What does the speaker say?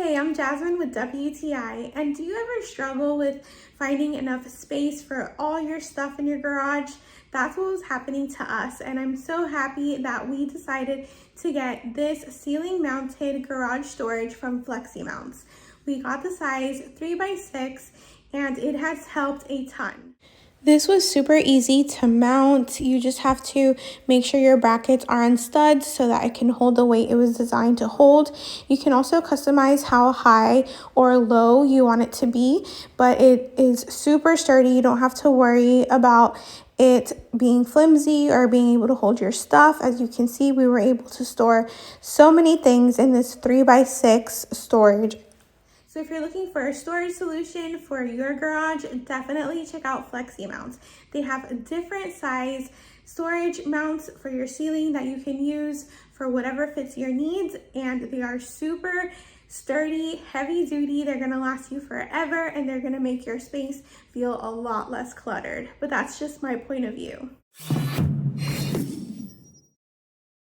Hey, I'm Jasmine with WTI, and do you ever struggle with finding enough space for all your stuff in your garage? That's what was happening to us, and I'm so happy that we decided to get this ceiling-mounted garage storage from FLEXIMOUNTS. We got the size 3x6, and it has helped a ton. This was super easy to mount. You just have to make sure your brackets are on studs so that it can hold the weight it was designed to hold. You can also customize how high or low you want it to be, but it is super sturdy. You don't have to worry about it being flimsy or being able to hold your stuff. As you can see, we were able to store so many things in this 3x6 storage. So if you're looking for a storage solution for your garage, definitely check out FLEXIMOUNTS. They have different size storage mounts for your ceiling that you can use for whatever fits your needs, and they are super sturdy, heavy duty. They're gonna last you forever, and they're gonna make your space feel a lot less cluttered. But that's just my point of view.